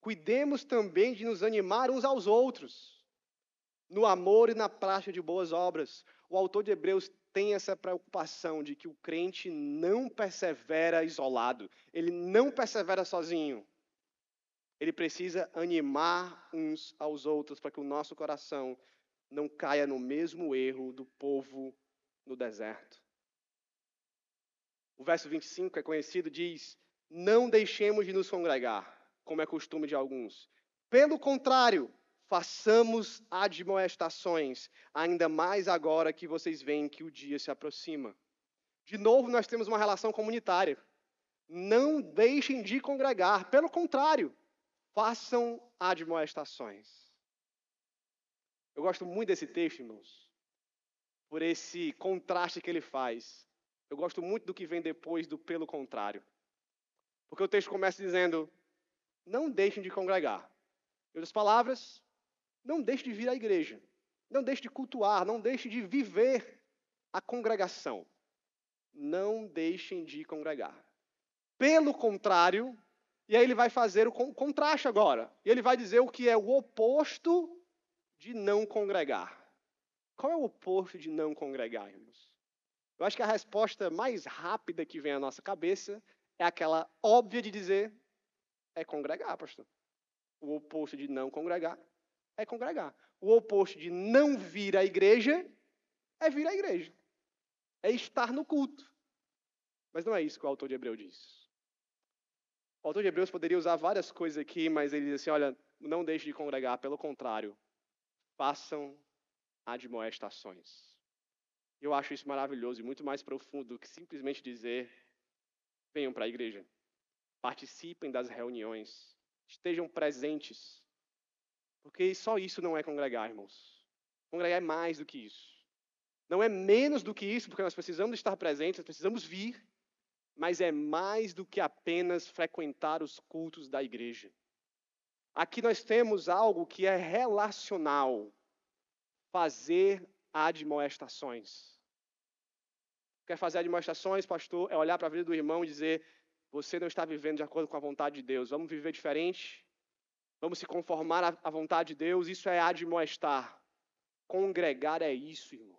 Cuidemos também de nos animar uns aos outros, no amor e na prática de boas obras. O autor de Hebreus tem essa preocupação de que o crente não persevera isolado, ele não persevera sozinho. Ele precisa animar uns aos outros para que o nosso coração não caia no mesmo erro do povo no deserto. O verso 25 é conhecido, diz, não deixemos de nos congregar, como é costume de alguns. Pelo contrário, façamos admoestações, ainda mais agora que vocês veem que o dia se aproxima. De novo, nós temos uma relação comunitária. Não deixem de congregar, pelo contrário, façam admoestações. Eu gosto muito desse texto, irmãos, por esse contraste que ele faz. Eu gosto muito do que vem depois do pelo contrário. Porque o texto começa dizendo, não deixem de congregar. Em outras palavras, não deixe de vir à igreja. Não deixe de cultuar, não deixe de viver a congregação. Não deixem de congregar. Pelo contrário, e aí ele vai fazer o contraste agora. E ele vai dizer o que é o oposto de não congregar. Qual é o oposto de não congregar, irmãos? Eu acho que a resposta mais rápida que vem à nossa cabeça é aquela óbvia de dizer, é congregar, pastor. O oposto de não congregar é congregar. O oposto de não vir à igreja é vir à igreja. É estar no culto. Mas não é isso que o autor de Hebreus diz. O autor de Hebreus poderia usar várias coisas aqui, mas ele diz assim, olha, não deixe de congregar, pelo contrário, façam admoestações. Eu acho isso maravilhoso e muito mais profundo do que simplesmente dizer, venham para a igreja, participem das reuniões, estejam presentes. Porque só isso não é congregar, irmãos. Congregar é mais do que isso. Não é menos do que isso, porque nós precisamos estar presentes, nós precisamos vir, mas é mais do que apenas frequentar os cultos da igreja. Aqui nós temos algo que é relacional, fazer admoestações. Quer fazer admoestações, pastor? É olhar para a vida do irmão e dizer, você não está vivendo de acordo com a vontade de Deus, vamos viver diferente, vamos se conformar à vontade de Deus, isso é admoestar. Congregar é isso, irmãos.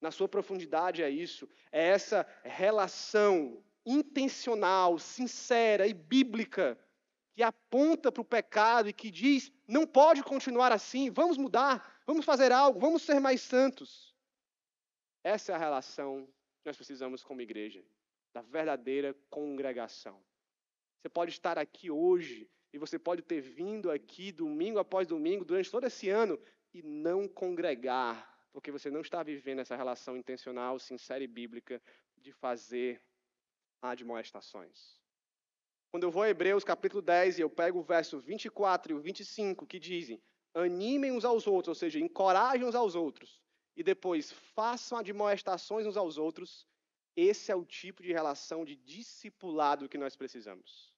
Na sua profundidade é isso, é essa relação intencional, sincera e bíblica que aponta para o pecado e que diz, não pode continuar assim, vamos mudar, vamos fazer algo, vamos ser mais santos. Essa é a relação que nós precisamos como igreja, da verdadeira congregação. Você pode estar aqui hoje e você pode ter vindo aqui domingo após domingo durante todo esse ano e não congregar, porque você não está vivendo essa relação intencional, sincera e bíblica de fazer admoestações. Quando eu vou a Hebreus capítulo 10 e eu pego o verso 24 e o 25 que dizem, animem uns aos outros, ou seja, encorajem uns aos outros, e depois façam admoestações uns aos outros, esse é o tipo de relação de discipulado que nós precisamos.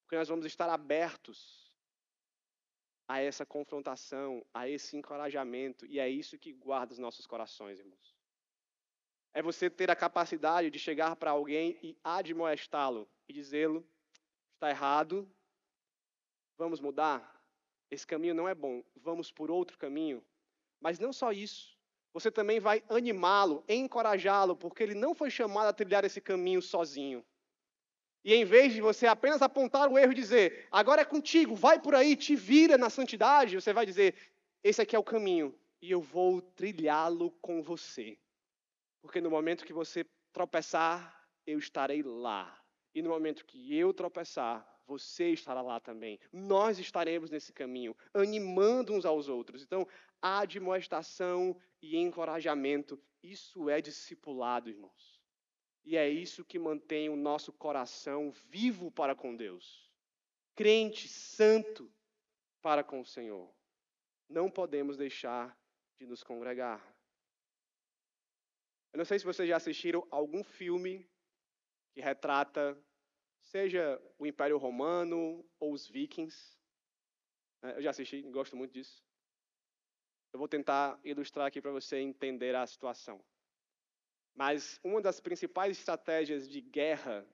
Porque nós vamos estar abertos a essa confrontação, a esse encorajamento, e é isso que guarda os nossos corações, irmãos. É você ter a capacidade de chegar para alguém e admoestá-lo e dizê-lo, está errado, vamos mudar, esse caminho não é bom, vamos por outro caminho. Mas não só isso, você também vai animá-lo, encorajá-lo, porque ele não foi chamado a trilhar esse caminho sozinho. E em vez de você apenas apontar o erro e dizer, agora é contigo, vai por aí, te vira na santidade, você vai dizer, esse aqui é o caminho e eu vou trilhá-lo com você. Porque no momento que você tropeçar, eu estarei lá. E no momento que eu tropeçar, você estará lá também. Nós estaremos nesse caminho, animando uns aos outros. Então, admoestação e encorajamento, isso é discipulado, irmãos. E é isso que mantém o nosso coração vivo para com Deus. Crente, santo para com o Senhor. Não podemos deixar de nos congregar. Eu não sei se vocês já assistiram algum filme que retrata, seja o Império Romano ou os Vikings. Eu já assisti, gosto muito disso. Eu vou tentar ilustrar aqui para você entender a situação. Mas uma das principais estratégias de guerra,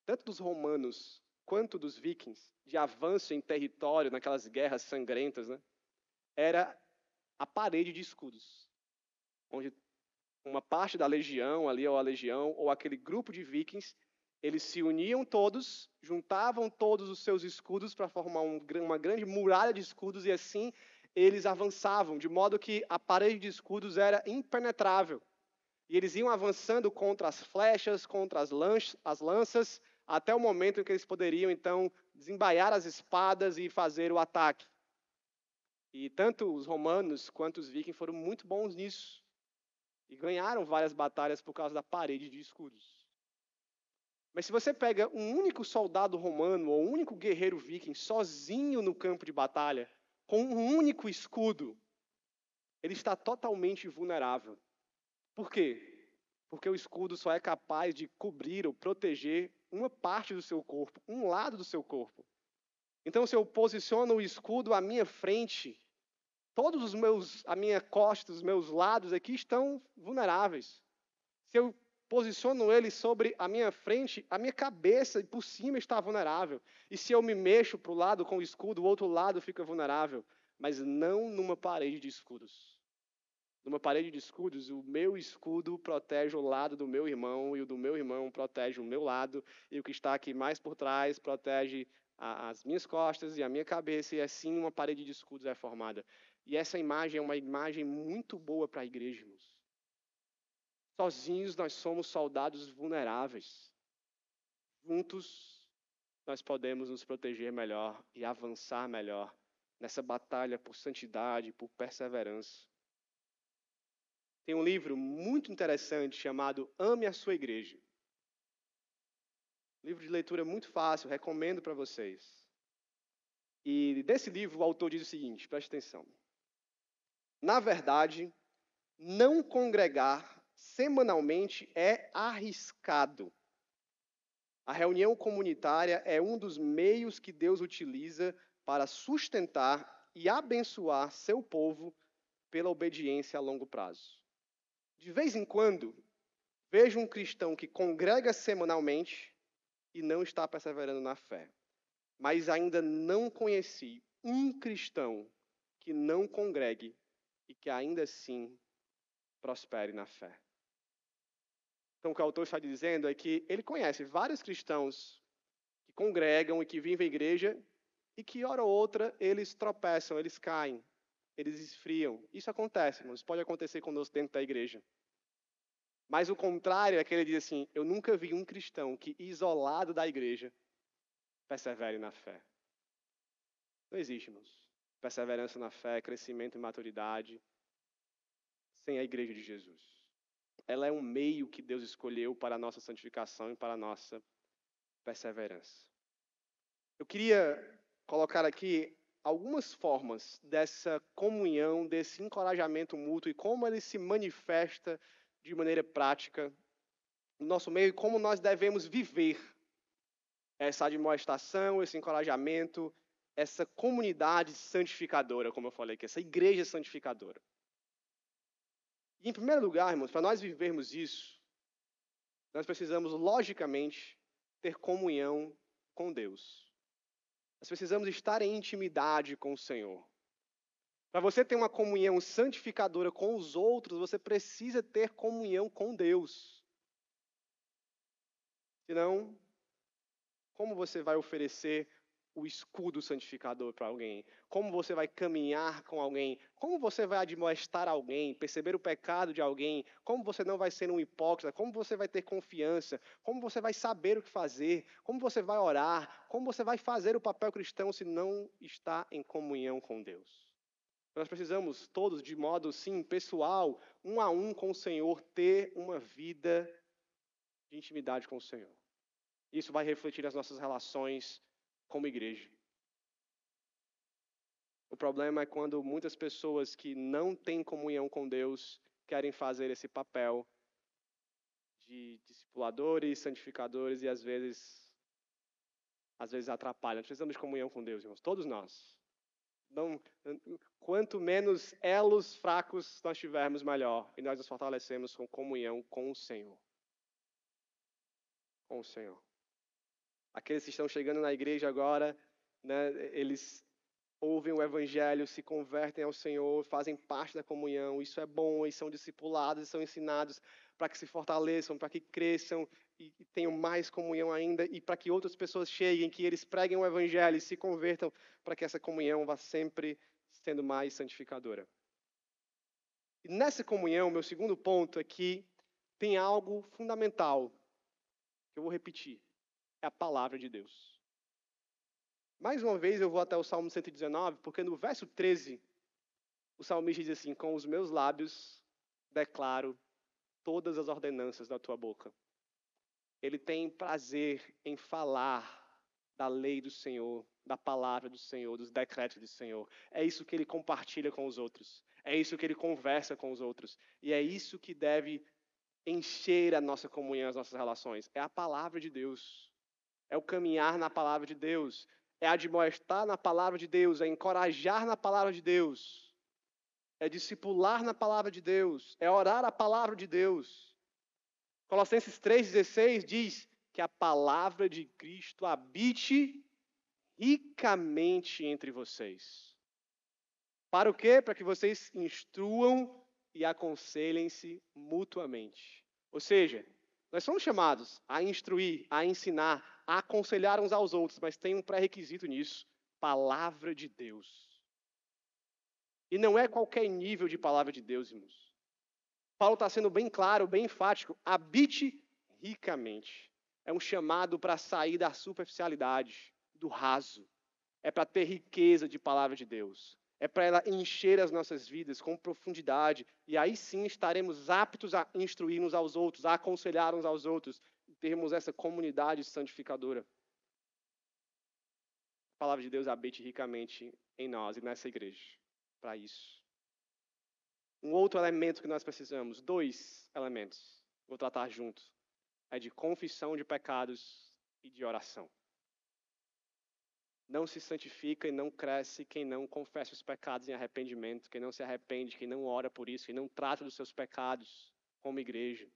tanto dos romanos quanto dos vikings, de avanço em território, naquelas guerras sangrentas, né, era a parede de escudos, onde uma parte da legião ali, ou a legião, ou aquele grupo de vikings, eles se uniam todos, juntavam todos os seus escudos para formar uma grande muralha de escudos, e assim eles avançavam, de modo que a parede de escudos era impenetrável. E eles iam avançando contra as flechas, contra as lanças, até o momento em que eles poderiam, então, desembaiar as espadas e fazer o ataque. E tanto os romanos quanto os vikings foram muito bons nisso. E ganharam várias batalhas por causa da parede de escudos. Mas se você pega um único soldado romano ou um único guerreiro viking sozinho no campo de batalha, com um único escudo, ele está totalmente vulnerável. Por quê? Porque o escudo só é capaz de cobrir ou proteger uma parte do seu corpo, um lado do seu corpo. Então, se eu posiciono o escudo à minha frente, a minha costa, os meus lados aqui estão vulneráveis. Se eu posiciono ele sobre a minha frente, a minha cabeça por cima está vulnerável. E se eu me mexo para o lado com o escudo, o outro lado fica vulnerável. Mas não numa parede de escudos. Numa parede de escudos, o meu escudo protege o lado do meu irmão, e o do meu irmão protege o meu lado, e o que está aqui mais por trás protege as minhas costas e a minha cabeça, e assim uma parede de escudos é formada. E essa imagem é uma imagem muito boa para a igreja, irmãos. Sozinhos nós somos soldados vulneráveis. Juntos nós podemos nos proteger melhor e avançar melhor nessa batalha por santidade, por perseverança. Tem um livro muito interessante chamado Ame a Sua Igreja. Livro de leitura muito fácil, recomendo para vocês. E desse livro o autor diz o seguinte, preste atenção. Na verdade, não congregar semanalmente é arriscado. A reunião comunitária é um dos meios que Deus utiliza para sustentar e abençoar seu povo pela obediência a longo prazo. De vez em quando, vejo um cristão que congrega semanalmente e não está perseverando na fé. Mas ainda não conheci um cristão que não congregue e que ainda assim prospere na fé. Então, o que o autor está dizendo é que ele conhece vários cristãos que congregam e que vivem a igreja e que, hora ou outra, eles tropeçam, eles caem, eles esfriam. Isso acontece, irmãos. Isso pode acontecer conosco dentro da igreja. Mas o contrário é que ele diz assim, eu nunca vi um cristão que, isolado da igreja, persevere na fé. Não existe, irmãos. Perseverança na fé, crescimento e maturidade sem a igreja de Jesus. Ela é um meio que Deus escolheu para a nossa santificação e para a nossa perseverança. Eu queria colocar aqui algumas formas dessa comunhão, desse encorajamento mútuo e como ele se manifesta de maneira prática no nosso meio e como nós devemos viver essa admoestação, esse encorajamento, essa comunidade santificadora, como eu falei aqui, essa igreja santificadora. E, em primeiro lugar, irmãos, para nós vivermos isso, nós precisamos, logicamente, ter comunhão com Deus. Nós precisamos estar em intimidade com o Senhor. Para você ter uma comunhão santificadora com os outros, você precisa ter comunhão com Deus. Senão, como você vai oferecer o escudo santificador para alguém? Como você vai caminhar com alguém? Como você vai admoestar alguém, perceber o pecado de alguém? Como você não vai ser um hipócrita? Como você vai ter confiança? Como você vai saber o que fazer? Como você vai orar? Como você vai fazer o papel cristão se não está em comunhão com Deus? Nós precisamos todos, de modo, sim, pessoal, um a um com o Senhor, ter uma vida de intimidade com o Senhor. Isso vai refletir nas nossas relações como igreja. O problema é quando muitas pessoas que não têm comunhão com Deus querem fazer esse papel de discipuladores, santificadores e às vezes atrapalham. Precisamos de comunhão com Deus, irmãos, todos nós. Quanto menos elos fracos nós tivermos, melhor. E nós nos fortalecemos com comunhão com o Senhor. Com o Senhor. Aqueles que estão chegando na igreja agora, né, eles ouvem o evangelho, se convertem ao Senhor, fazem parte da comunhão. Isso é bom, eles são discipulados, são ensinados para que se fortaleçam, para que cresçam e tenham mais comunhão ainda e para que outras pessoas cheguem, que eles preguem o evangelho e se convertam para que essa comunhão vá sempre sendo mais santificadora. E nessa comunhão, meu segundo ponto é que tem algo fundamental que eu vou repetir. É a palavra de Deus. Mais uma vez eu vou até o Salmo 119, porque no verso 13, o salmista diz assim, com os meus lábios declaro todas as ordenanças da tua boca. Ele tem prazer em falar da lei do Senhor, da palavra do Senhor, dos decretos do Senhor. É isso que ele compartilha com os outros. É isso que ele conversa com os outros. E é isso que deve encher a nossa comunhão, as nossas relações. É a palavra de Deus. É o caminhar na palavra de Deus. É admoestar na palavra de Deus. É encorajar na palavra de Deus. É discipular na palavra de Deus. É orar a palavra de Deus. Colossenses 3,16 diz que a palavra de Cristo habite ricamente entre vocês. Para o quê? Para que vocês instruam e aconselhem-se mutuamente. Ou seja, nós somos chamados a instruir, a ensinar, a aconselhar uns aos outros, mas tem um pré-requisito nisso: palavra de Deus. E não é qualquer nível de palavra de Deus, irmãos. Paulo está sendo bem claro, bem enfático: habite ricamente. É um chamado para sair da superficialidade, do raso. É para ter riqueza de palavra de Deus. É para ela encher as nossas vidas com profundidade. E aí sim estaremos aptos a instruir uns aos outros, a aconselhar uns aos outros. E termos essa comunidade santificadora. A palavra de Deus habite ricamente em nós e nessa igreja. Para isso. Um outro elemento que nós precisamos, 2 elementos, vou tratar juntos, é de confissão de pecados e de oração. Não se santifica e não cresce quem não confessa os pecados em arrependimento, quem não se arrepende, quem não ora por isso, quem não trata dos seus pecados como igreja.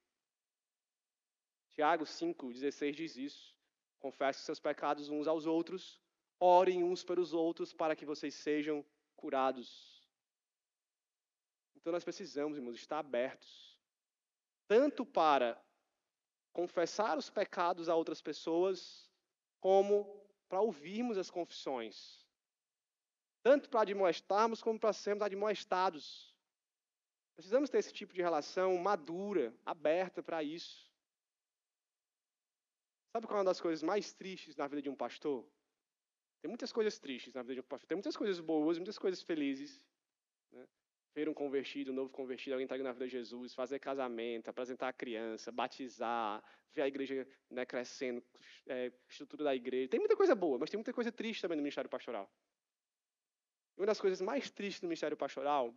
Tiago 5,16 diz isso. Confesse seus pecados uns aos outros, orem uns pelos outros para que vocês sejam curados. Então nós precisamos, irmãos, estar abertos, tanto para confessar os pecados a outras pessoas, como para ouvirmos as confissões. Tanto para admoestarmos, como para sermos admoestados. Precisamos ter esse tipo de relação madura, aberta para isso. Sabe qual é uma das coisas mais tristes na vida de um pastor? Tem muitas coisas tristes na vida de um pastor. Tem muitas coisas boas, muitas coisas felizes. Né? Ver um convertido, um novo convertido, alguém entrar na vida de Jesus, fazer casamento, apresentar a criança, batizar, ver a igreja, né, crescendo, estrutura da igreja. Tem muita coisa boa, mas tem muita coisa triste também no ministério pastoral. E uma das coisas mais tristes no ministério pastoral,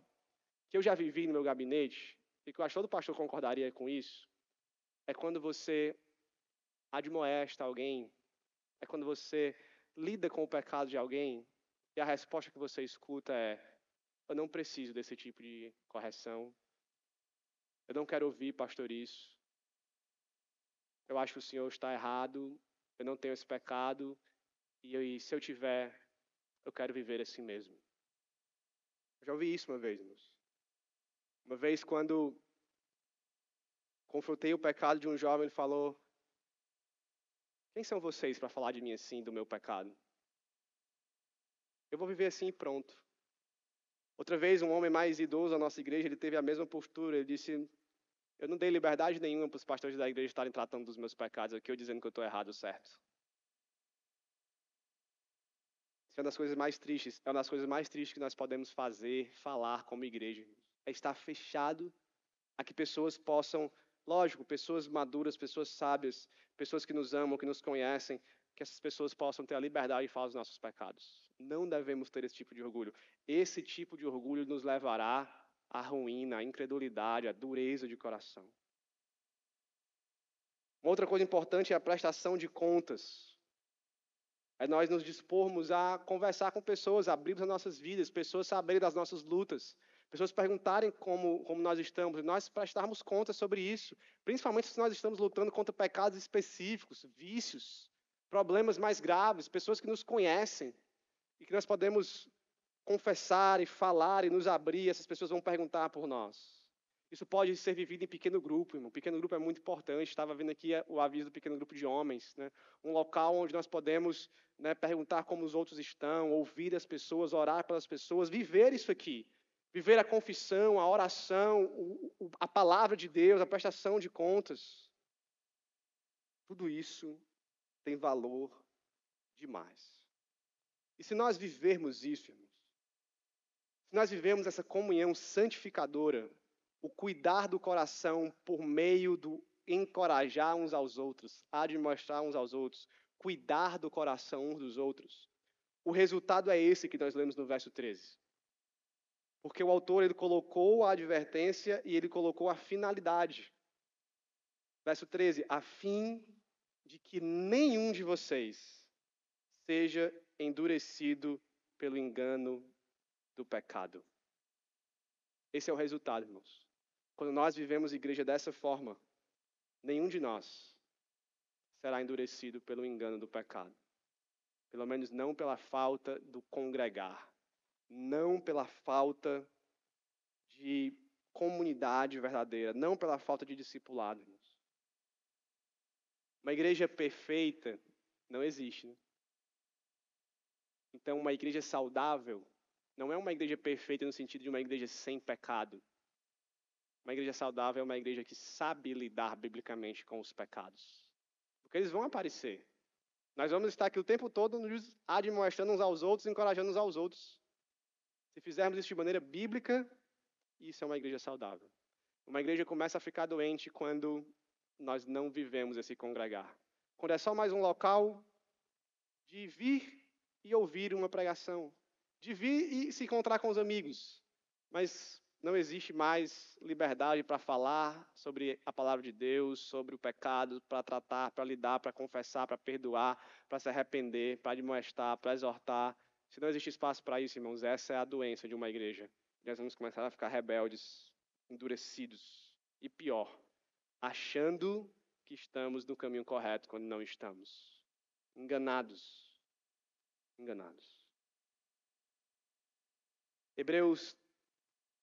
que eu já vivi no meu gabinete, e que eu acho que todo pastor concordaria com isso, é quando você admoesta alguém, é quando você lida com o pecado de alguém, e a resposta que você escuta é: eu não preciso desse tipo de correção. Eu não quero ouvir, pastor, isso. Eu acho que o senhor está errado. Eu não tenho esse pecado. E se eu tiver, eu quero viver assim mesmo. Eu já ouvi isso uma vez, irmãos. Uma vez, quando confrontei o pecado de um jovem, ele falou: quem são vocês para falar de mim assim, do meu pecado? Eu vou viver assim e pronto. Outra vez, um homem mais idoso da nossa igreja, ele teve a mesma postura. Ele disse: eu não dei liberdade nenhuma para os pastores da igreja estarem tratando dos meus pecados aqui, eu dizendo que eu estou errado, certo. Isso é uma das coisas mais tristes. É uma das coisas mais tristes que nós podemos fazer, falar como igreja. É estar fechado a que pessoas possam, lógico, pessoas maduras, pessoas sábias, pessoas que nos amam, que nos conhecem, que essas pessoas possam ter a liberdade de falar dos nossos pecados. Não devemos ter esse tipo de orgulho. Esse tipo de orgulho nos levará à ruína, à incredulidade, à dureza de coração. Uma outra coisa importante é a prestação de contas. É nós nos dispormos a conversar com pessoas, abrirmos as nossas vidas, pessoas saberem das nossas lutas, pessoas perguntarem como nós estamos, e nós prestarmos contas sobre isso, principalmente se nós estamos lutando contra pecados específicos, vícios, problemas mais graves, pessoas que nos conhecem e que nós podemos confessar e falar e nos abrir, essas pessoas vão perguntar por nós. Isso pode ser vivido em pequeno grupo, irmão. Pequeno grupo é muito importante. Estava vendo aqui o aviso do pequeno grupo de homens, né? Um local onde nós podemos, né, perguntar como os outros estão, ouvir as pessoas, orar pelas pessoas, viver isso aqui. Viver a confissão, a oração, a palavra de Deus, a prestação de contas. Tudo isso tem valor demais. E se nós vivermos isso, irmãos, se nós vivemos essa comunhão santificadora, o cuidar do coração por meio do encorajar uns aos outros, admoestar uns aos outros, cuidar do coração uns dos outros. O resultado é esse que nós lemos no verso 13. Porque o autor ele colocou a advertência e ele colocou a finalidade. Verso 13, a fim de que nenhum de vocês seja endurecido pelo engano do pecado. Esse é o resultado, irmãos. Quando nós vivemos igreja dessa forma, nenhum de nós será endurecido pelo engano do pecado. Pelo menos não pela falta do congregar. Não pela falta de comunidade verdadeira. Não pela falta de discipulado, irmãos. Uma igreja perfeita não existe, né? Então, uma igreja saudável não é uma igreja perfeita no sentido de uma igreja sem pecado. Uma igreja saudável é uma igreja que sabe lidar biblicamente com os pecados. Porque eles vão aparecer. Nós vamos estar aqui o tempo todo nos admoestando uns aos outros, encorajando uns aos outros. Se fizermos isso de maneira bíblica, isso é uma igreja saudável. Uma igreja começa a ficar doente quando nós não vivemos esse congregar. Quando é só mais um local de vir e ouvir uma pregação. De vir e se encontrar com os amigos. Mas não existe mais liberdade para falar sobre a palavra de Deus, sobre o pecado, para tratar, para lidar, para confessar, para perdoar, para se arrepender, para admoestar, para exortar. Se não existe espaço para isso, irmãos, essa é a doença de uma igreja. Nós vamos começar a ficar rebeldes, endurecidos e pior, achando que estamos no caminho correto quando não estamos. Enganados. Enganados. Hebreus,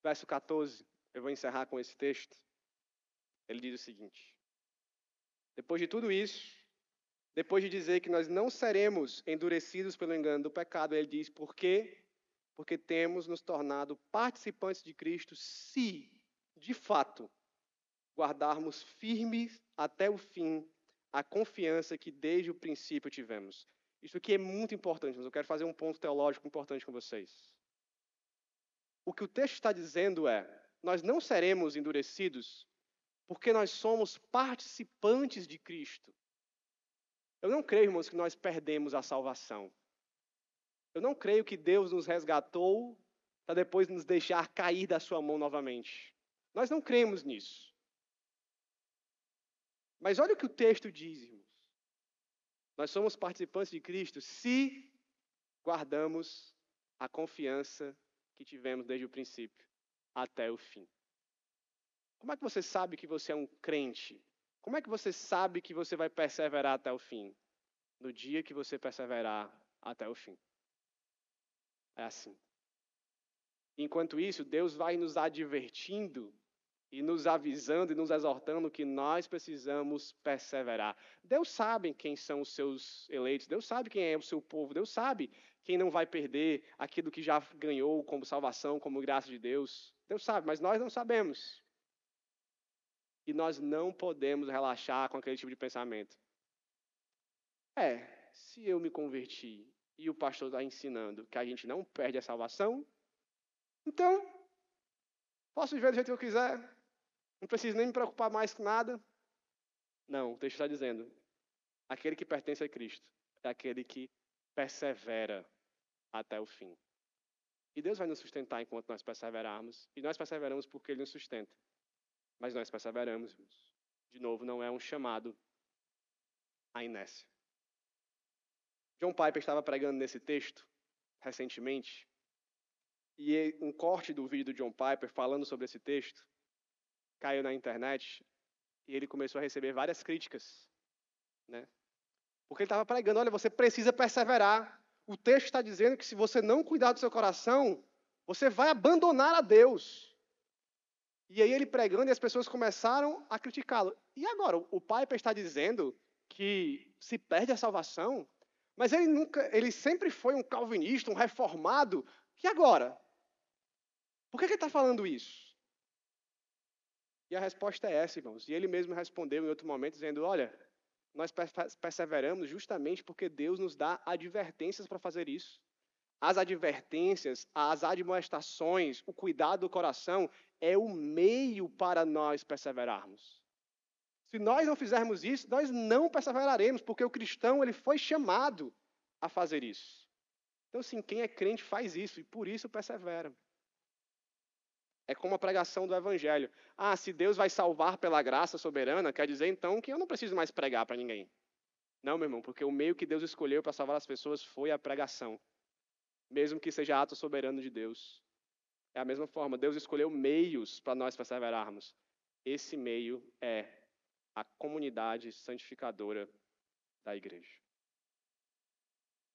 verso 14, eu vou encerrar com esse texto. Ele diz o seguinte: depois de tudo isso, depois de dizer que nós não seremos endurecidos pelo engano do pecado, ele diz: por quê? Porque temos nos tornado participantes de Cristo se, de fato, guardarmos firmes até o fim a confiança que desde o princípio tivemos. Isso aqui é muito importante, mas eu quero fazer um ponto teológico importante com vocês. O que o texto está dizendo é: nós não seremos endurecidos porque nós somos participantes de Cristo. Eu não creio, irmãos, que nós perdemos a salvação. Eu não creio que Deus nos resgatou para depois nos deixar cair da sua mão novamente. Nós não cremos nisso. Mas olha o que o texto diz, irmãos. Nós somos participantes de Cristo se guardamos a confiança que tivemos desde o princípio até o fim. Como é que você sabe que você é um crente? Como é que você sabe que você vai perseverar até o fim? No dia que você perseverar até o fim. É assim. Enquanto isso, Deus vai nos advertindo e nos avisando e nos exortando que nós precisamos perseverar. Deus sabe quem são os seus eleitos, Deus sabe quem é o seu povo, Deus sabe quem não vai perder aquilo que já ganhou como salvação, como graça de Deus. Deus sabe, mas nós não sabemos. E nós não podemos relaxar com aquele tipo de pensamento. Se eu me converti e o pastor está ensinando que a gente não perde a salvação, então, posso viver do jeito que eu quiser, não preciso nem me preocupar mais com nada. Não, o texto está dizendo, aquele que pertence a Cristo é aquele que persevera até o fim. E Deus vai nos sustentar enquanto nós perseverarmos, e nós perseveramos porque Ele nos sustenta. Mas nós perseveramos, irmãos. De novo, não é um chamado à inércia. John Piper estava pregando nesse texto, recentemente, e um corte do vídeo do John Piper falando sobre esse texto caiu na internet e ele começou a receber várias críticas, né? Porque ele estava pregando, olha, você precisa perseverar. O texto está dizendo que se você não cuidar do seu coração, você vai abandonar a Deus. E aí ele pregando e as pessoas começaram a criticá-lo. E agora, o Piper está dizendo que se perde a salvação, mas ele sempre foi um calvinista, um reformado. E agora? Por que ele está falando isso? E a resposta é essa, irmãos. E ele mesmo respondeu em outro momento, dizendo, olha, nós perseveramos justamente porque Deus nos dá advertências para fazer isso. As advertências, as admoestações, o cuidado do coração é o meio para nós perseverarmos. Se nós não fizermos isso, nós não perseveraremos, porque o cristão ele foi chamado a fazer isso. Então, sim, quem é crente faz isso e por isso persevera. É como a pregação do evangelho. Se Deus vai salvar pela graça soberana, quer dizer então que eu não preciso mais pregar para ninguém. Não, meu irmão, porque o meio que Deus escolheu para salvar as pessoas foi a pregação. Mesmo que seja ato soberano de Deus. É a mesma forma, Deus escolheu meios para nós perseverarmos. Esse meio é a comunidade santificadora da igreja.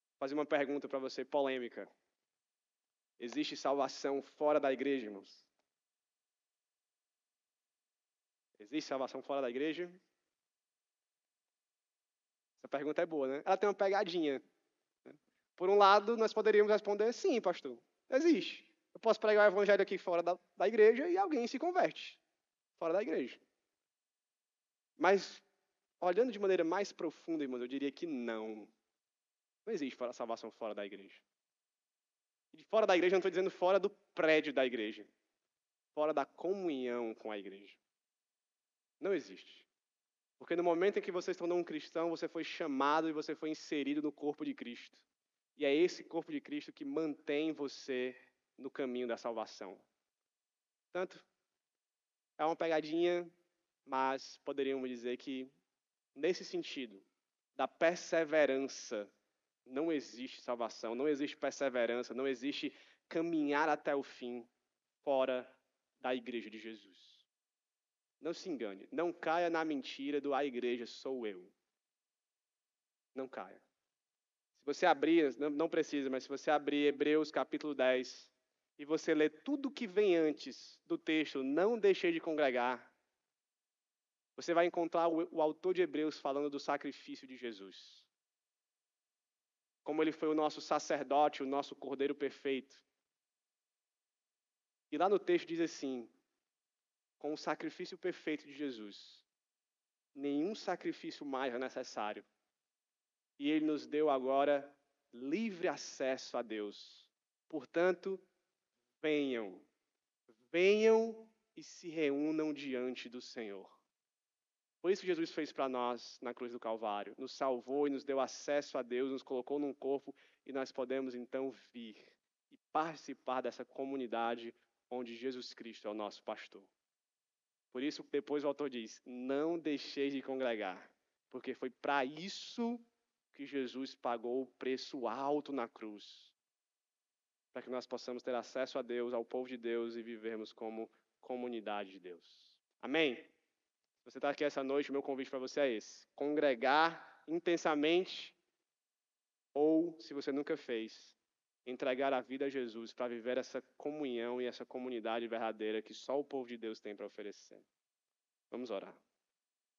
Vou fazer uma pergunta para você, polêmica. Existe salvação fora da igreja, irmãos? Existe salvação fora da igreja? Essa pergunta é boa, né? Ela tem uma pegadinha. Por um lado, nós poderíamos responder, sim, pastor, existe. Eu posso pregar o evangelho aqui fora da igreja e alguém se converte fora da igreja. Mas, olhando de maneira mais profunda, irmãos, eu diria que não. Não existe salvação fora da igreja. E de fora da igreja, eu não estou dizendo fora do prédio da igreja. Fora da comunhão com a igreja. Não existe. Porque no momento em que você se tornou um cristão, você foi chamado e você foi inserido no corpo de Cristo. E é esse corpo de Cristo que mantém você no caminho da salvação. Portanto, é uma pegadinha, mas poderíamos dizer que, nesse sentido, da perseverança, não existe salvação, não existe perseverança, não existe caminhar até o fim fora da igreja de Jesus. Não se engane, não caia na mentira do a igreja sou eu. Não caia. Se você abrir, não precisa, mas se você abrir Hebreus capítulo 10 e você ler tudo que vem antes do texto, não deixei de congregar, você vai encontrar o autor de Hebreus falando do sacrifício de Jesus. Como ele foi o nosso sacerdote, o nosso cordeiro perfeito. E lá no texto diz assim: com o sacrifício perfeito de Jesus, nenhum sacrifício mais é necessário. E ele nos deu agora livre acesso a Deus. Portanto, venham e se reúnam diante do Senhor. Foi isso que Jesus fez para nós na cruz do Calvário. Nos salvou e nos deu acesso a Deus, nos colocou num corpo e nós podemos então vir e participar dessa comunidade onde Jesus Cristo é o nosso pastor. Por isso, depois o autor diz, não deixeis de congregar, porque foi para isso que Jesus pagou o preço alto na cruz, para que nós possamos ter acesso a Deus, ao povo de Deus e vivermos como comunidade de Deus. Amém? Se você está aqui essa noite, o meu convite para você é esse: congregar intensamente, ou, se você nunca fez, entregar a vida a Jesus para viver essa comunhão e essa comunidade verdadeira que só o povo de Deus tem para oferecer. Vamos orar.